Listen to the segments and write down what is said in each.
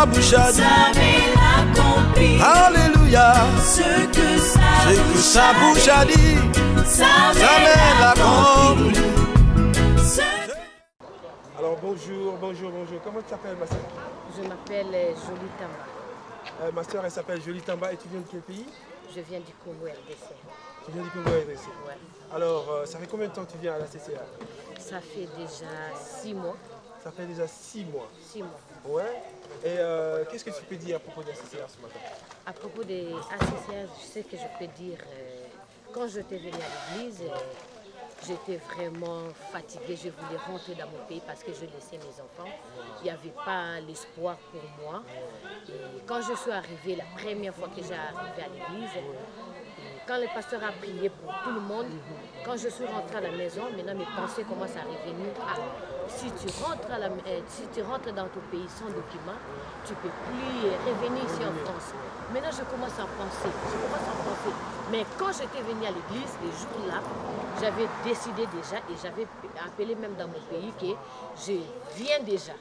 sa bouche a dit. Ça m'est accompli. Alléluia. Ce que sa bouche a dit. Ça m'est accompli. Alors bonjour. Comment tu t'appelles, ma soeur? Je m'appelle Jolie Tamba. Ma soeur, elle s'appelle Jolie Tamba et tu viens de quel pays? Je viens du Congo RDC. Tu viens du Congo RDC. Ouais. Alors, ça fait combien de temps que tu viens à la CCA? Ça fait déjà 6 mois. Ça fait déjà 6 mois. 6 mois. Ouais. Et qu'est-ce que tu peux dire à propos de la CCA ce matin? À propos des ACCA, je sais que je peux dire, quand j'étais venue à l'église, j'étais vraiment fatiguée. Je voulais rentrer dans mon pays parce que je laissais mes enfants. Il n'y avait pas l'espoir pour moi. Et quand je suis arrivée, la première fois que j'ai arrivé à l'église, quand le pasteur a prié pour tout le monde, quand je suis rentrée à la maison, maintenant mes pensées commencent à revenir. Si tu rentres dans ton pays sans document, tu ne peux plus revenir ici en France. Maintenant, je commence à penser. Mais quand j'étais venue à l'église, les jours-là, j'avais décidé déjà et j'avais appelé même dans mon pays que je viens déjà.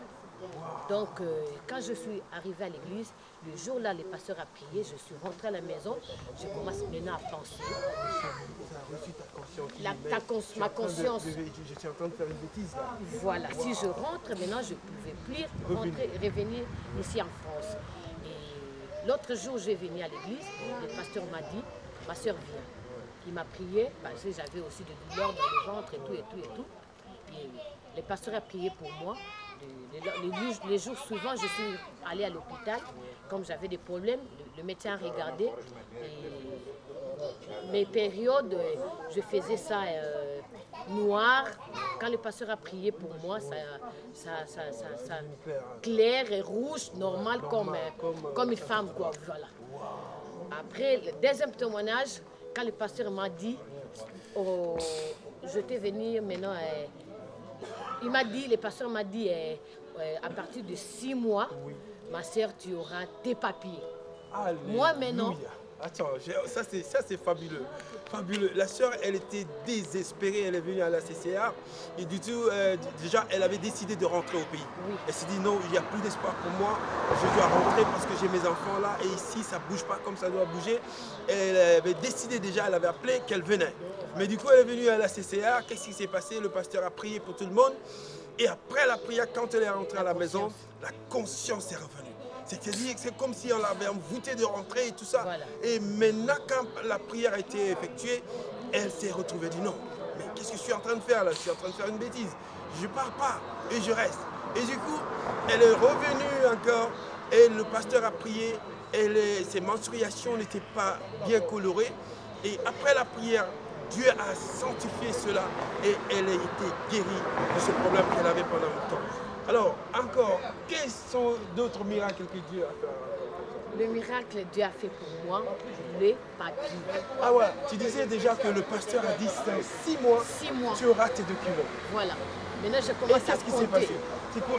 Donc, quand je suis arrivée à l'église, le jour-là, le pasteur a prié, je suis rentrée à la maison, je commence maintenant à penser. Tu as reçu ta conscience. Ma conscience. Je suis en train de faire une bêtise là. Voilà, si je rentre, maintenant, je ne pouvais plus revenir ici en France. Et l'autre jour, je venais à l'église, le pasteur m'a dit, ma soeur vient. Il m'a prié, parce que j'avais aussi des douleurs dans le ventre et tout. Et le pasteur a prié pour moi. Les jours suivants, je suis allée à l'hôpital. Comme j'avais des problèmes, le médecin a regardé. Et mes périodes, je faisais ça noir. Quand le pasteur a prié pour moi, ça clair et rouge, normal comme une femme, quoi. Voilà. Après, le deuxième témoignage, quand le pasteur m'a dit, je t'ai venu maintenant, le pasteur m'a dit, à partir de 6 mois, ma soeur, tu auras tes papiers. Alléluia. Moi maintenant. Attends, ça c'est fabuleux. La sœur, elle était désespérée, elle est venue à la CCA et du tout, déjà, elle avait décidé de rentrer au pays. Oui. Elle s'est dit non, il n'y a plus d'espoir pour moi, je dois rentrer parce que j'ai mes enfants là et ici, ça ne bouge pas comme ça doit bouger. Elle avait décidé déjà, elle avait appelé qu'elle venait. Mais du coup, elle est venue à la CCA, qu'est-ce qui s'est passé? Le pasteur a prié pour tout le monde et après la prière, quand elle est rentrée à la maison, la conscience est revenue. C'est-à-dire que c'est comme si on l'avait envoûtée de rentrer et tout ça. Voilà. Et maintenant, quand la prière a été effectuée, elle s'est retrouvée, dit non, mais qu'est-ce que je suis en train de faire là? Je suis en train de faire une bêtise. Je ne pars pas et je reste. Et du coup, elle est revenue encore et le pasteur a prié. Ses menstruations n'étaient pas bien colorées. Et après la prière, Dieu a sanctifié cela et elle a été guérie de ce problème qu'elle avait pendant longtemps. Alors, encore, quels sont d'autres miracles que Dieu a fait? Le miracle que Dieu a fait pour moi, les papiers. Ah ouais, tu disais déjà que le pasteur a dit dans 6 mois, 6 mois. tu auras tes documents. Voilà. Maintenant, je Et commence à qu'est-ce qui s'est passé? compter.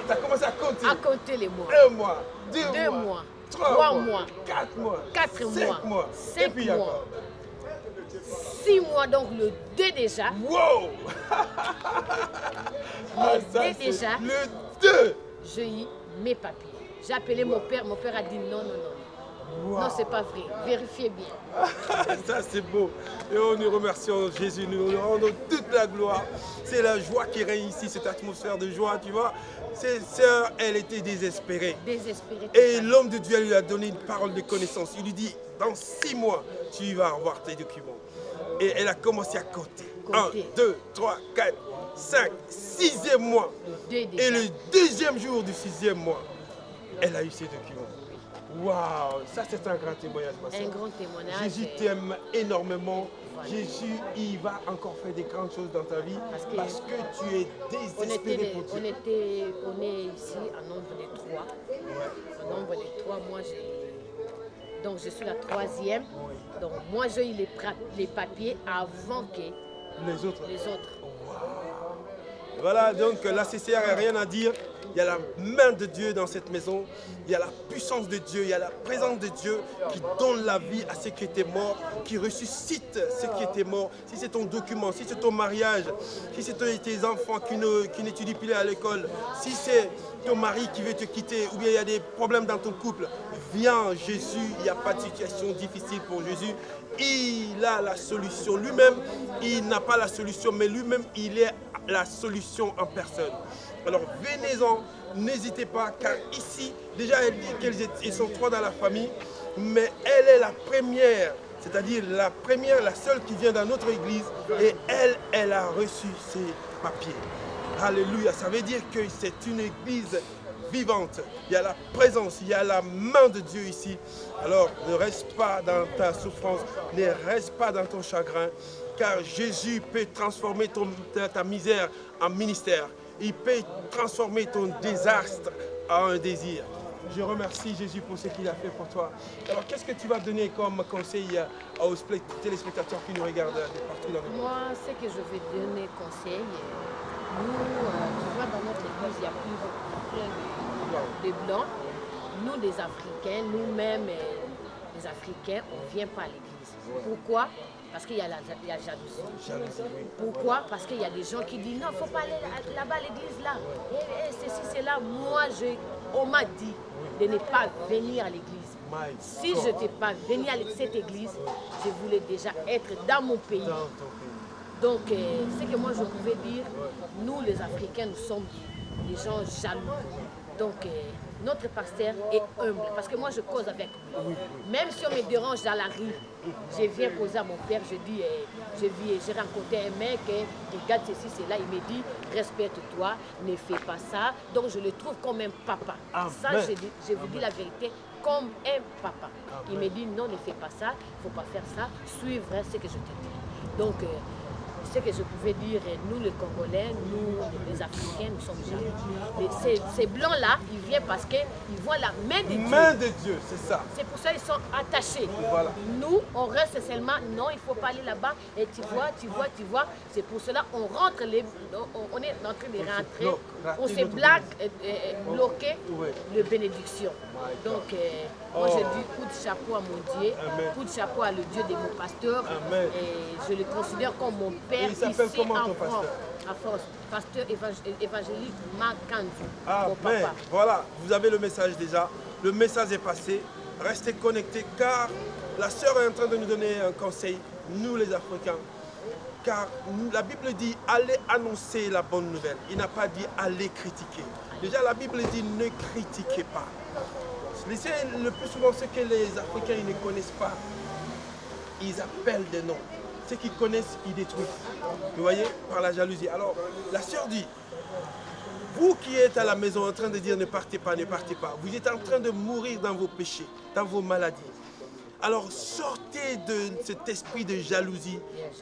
Tu as commencé à compter? À compter les mois. 1 mois, 2 mois, 3 mois, 4 mois, 4 5 mois, 5 et puis mois. encore. 6 mois, donc le 2 déjà. Wow! Le 2 déjà. Le 2! J'ai eu mes papiers. J'ai appelé mon père a dit non. Wow. Non, c'est pas vrai. Vérifiez bien. Ça c'est beau. Et on nous remercions Jésus, nous lui rendons toute la gloire. C'est la joie qui règne ici, cette atmosphère de joie, tu vois. Cette sœur, elle était désespérée. Désespérée. Et l'homme de Dieu lui a donné une parole de connaissance. Il lui dit, dans 6 mois, tu vas avoir tes documents. Et elle a commencé à compter. 1, 2, 3, 4, 5, 6e mois. Et le 2e jour du 6e mois, elle a eu ses documents. Waouh, ça c'est un grand témoignage, ma soeur. Un grand témoignage. Jésus t'aime énormément. Voilà. Jésus, il va encore faire des grandes choses dans ta vie parce que tu es désespéré pour Dieu. On est ici en nombre de 3. Ouais. En nombre de 3, moi donc je suis la 3e. Oui. Donc moi j'ai eu les papiers avant que les autres. Les autres. Wow. Voilà, donc la CCR n'a rien à dire. Il y a la main de Dieu dans cette maison. Il y a la puissance de Dieu. Il y a la présence de Dieu qui donne la vie à ceux qui étaient morts, qui ressuscite ceux qui étaient morts. Si c'est ton document, si c'est ton mariage, si c'est tes enfants qui n'étudient plus à l'école, si c'est ton mari qui veut te quitter ou bien il y a des problèmes dans ton couple, viens Jésus, il n'y a pas de situation difficile pour Jésus. Il a la solution. Lui-même, il n'a pas la solution, mais lui-même, il est la solution en personne. Alors venez-en, n'hésitez pas, car ici, déjà elle dit qu'ils sont 3 dans la famille, mais elle est la première, c'est-à-dire la première, la seule qui vient dans notre église, et elle a reçu ses papiers. Alléluia, ça veut dire que c'est une église vivante. Il y a la présence, il y a la main de Dieu ici. Alors ne reste pas dans ta souffrance, ne reste pas dans ton chagrin, car Jésus peut transformer ta misère en ministère. Il peut transformer ton désastre en un désir. Je remercie Jésus pour ce qu'il a fait pour toi. Alors qu'est-ce que tu vas donner comme conseil aux téléspectateurs qui nous regardent partout dans le monde? Moi, ce que je vais donner conseil, nous, tu vois, dans notre église, il y a plein de blancs. Nous, les Africains, nous-mêmes, les Africains, on ne vient pas à l'église. Pourquoi? Parce qu'il y a la jalousie. Pourquoi? Parce qu'il y a des gens qui disent non, il ne faut pas aller là-bas à l'église là. Ceci, c'est là. Moi, on m'a dit de ne pas venir à l'église. Si je n'étais pas venu à cette église, je voulais déjà être dans mon pays. Donc, ce que moi je pouvais dire, nous les Africains, nous sommes des gens jaloux. Donc, notre pasteur est humble, parce que moi je cause avec lui. Même si on me dérange dans la rue, je viens poser à mon père, je dis, j'ai rencontré un mec, regarde ceci, c'est là, il me dit, respecte-toi, ne fais pas ça. Donc je le trouve comme un papa. Amen. Ça, je vous dis la vérité, comme un papa. Amen. Il me dit, non, ne fais pas ça, il ne faut pas faire ça, suivre ce que je te dis. Donc, ce que je pouvais dire, nous les Congolais, nous les Africains, nous sommes jaloux. Ces blancs-là, ils viennent parce qu'ils voient la main de Dieu. Main de Dieu, c'est ça. C'est pour ça qu'ils sont attachés. Voilà. Nous, on reste seulement, non, il ne faut pas aller là-bas. Et tu vois. C'est pour cela qu'on rentre, on est en train de rentrer. On s'est bloqué le bénédiction. Donc, moi je dis coup de chapeau à mon Dieu, coup de chapeau à le Dieu de mon pasteur. Amen. Et je le considère comme mon père. Il s'appelle comment ton pasteur? À force, pasteur évangélique Makandu. Amen. Voilà, vous avez le message déjà. Le message est passé. Restez connectés car la sœur est en train de nous donner un conseil, nous les Africains. Car la Bible dit allez annoncer la bonne nouvelle. Il n'a pas dit allez critiquer. Déjà la Bible dit ne critiquez pas. Laissez le plus souvent ce que les Africains ils ne connaissent pas. Ils appellent des noms. Ceux qui connaissent, ils détruisent. Vous voyez, par la jalousie. Alors, la sœur dit, vous qui êtes à la maison en train de dire ne partez pas, vous êtes en train de mourir dans vos péchés, dans vos maladies. Alors, sortez de cet esprit de jalousie,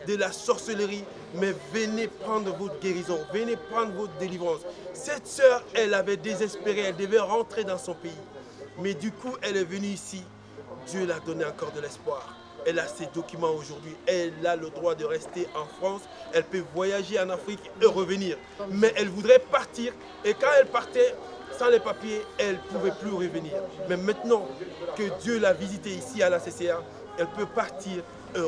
de la sorcellerie, mais venez prendre votre guérison, venez prendre votre délivrance. Cette sœur, elle avait désespéré, elle devait rentrer dans son pays. Mais du coup, elle est venue ici. Dieu l'a donné encore de l'espoir. Elle a ses documents aujourd'hui. Elle a le droit de rester en France. Elle peut voyager en Afrique et revenir. Mais elle voudrait partir. Et quand elle partait sans les papiers, elle ne pouvait plus revenir. Mais maintenant que Dieu l'a visitée ici à la CCA, elle peut partir,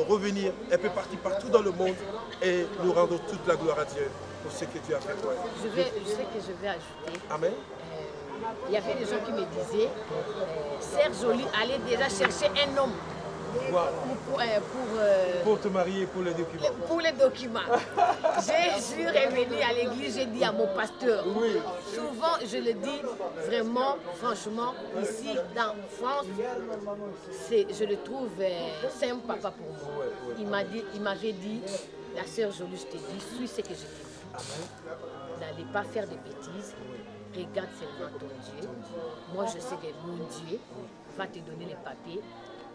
revenir. Elle peut partir partout dans le monde. Et nous rendons toute la gloire à Dieu pour ce que Dieu a fait pour elle. Je sais que je vais ajouter. Amen. Il y avait des gens qui me disaient, Sœur Jolie, allez déjà chercher un homme. Wow. Pour te marier pour les documents. Pour les documents. Je suis revenue à l'église, j'ai dit à mon pasteur. Oui. Souvent, je le dis vraiment, franchement, ici dans France, je le trouve, c'est un papa pour moi. Il m'avait dit, la sœur Jolie, je te dis, suis ce que je te dis. N'allez pas faire de bêtises. Regarde seulement ton Dieu. Moi, je sais que mon Dieu va te donner les papiers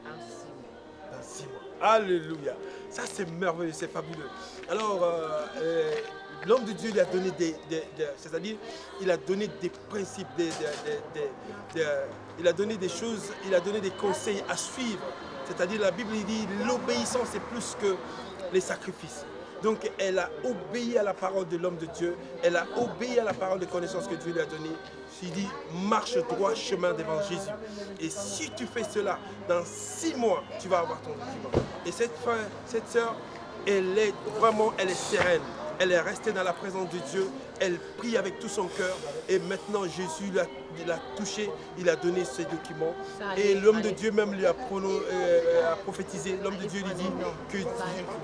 en 6 mois. Dans 6 mois. Alléluia. Ça, c'est merveilleux, c'est fabuleux. Alors, l'homme de Dieu lui a donné c'est-à-dire, il a donné des principes, il a donné des choses, il a donné des conseils à suivre. C'est-à-dire, la Bible dit, l'obéissance est plus que les sacrifices. Donc elle a obéi à la parole de l'homme de Dieu, elle a obéi à la parole de connaissance que Dieu lui a donnée. Il dit, marche droit chemin devant Jésus. Et si tu fais cela, dans 6 mois, tu vas avoir ton document. Et cette sœur, elle est sereine. Elle est restée dans la présence de Dieu. Elle prie avec tout son cœur. Et maintenant, Jésus l'a touché. Il a donné ses documents. Et l'homme de Dieu même lui a prophétisé. L'homme de Dieu lui dit que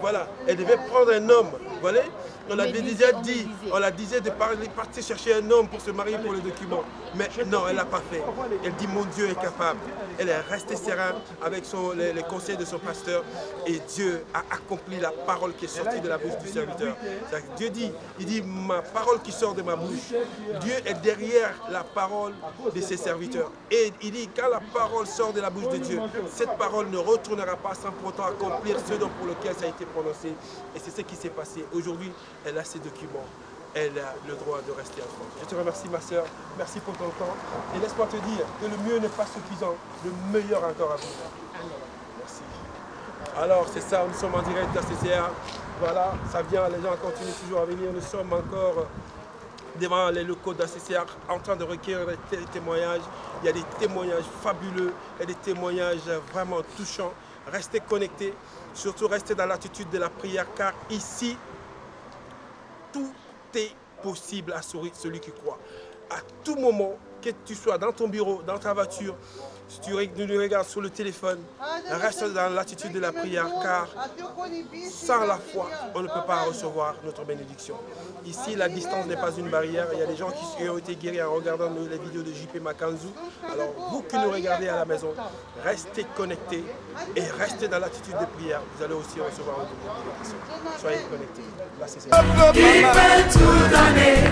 voilà, elle devait prendre un homme. Voilà. On l'a déjà dit. On la disait de partir chercher un homme pour se marier pour le document. Mais non, elle n'a pas fait. Elle dit, mon Dieu est capable. Elle est restée sereine avec les conseils de son pasteur. Et Dieu a accompli la parole qui est sortie de la bouche du serviteur. Dieu dit, il dit, ma parole qui sort de ma bouche. Dieu est derrière la parole de ses serviteurs. Et il dit, quand la parole sort de la bouche de Dieu, cette parole ne retournera pas sans pour autant accomplir ce dont pour lequel ça a été prononcé. Et c'est ce qui s'est passé. Aujourd'hui, elle a ses documents. Elle a le droit de rester en France. Je te remercie, ma sœur. Merci pour ton temps. Et laisse-moi te dire que le mieux n'est pas suffisant. Le meilleur encore à venir. Merci. Alors, c'est ça. Nous sommes en direct d'ACCR. Voilà, ça vient. Les gens continuent toujours à venir. Nous sommes encore devant les locaux d'ACCR en train de recueillir des témoignages. Il y a des témoignages fabuleux. Il y a des témoignages vraiment touchants. Restez connectés. Surtout, restez dans l'attitude de la prière. Car ici, tout est possible à celui qui croit. À tout moment, que tu sois dans ton bureau, dans ta voiture, si tu nous regardes sur le téléphone, reste dans l'attitude de la prière, car sans la foi, on ne peut pas recevoir notre bénédiction. Ici, la distance n'est pas une barrière. Il y a des gens qui ont été guéris en regardant les vidéos de JP Makanzu. Alors, vous qui nous regardez à la maison, restez connectés et restez dans l'attitude de prière. Vous allez aussi recevoir votre bénédiction. Soyez connectés. Là, c'est ça. Il peut tout donner.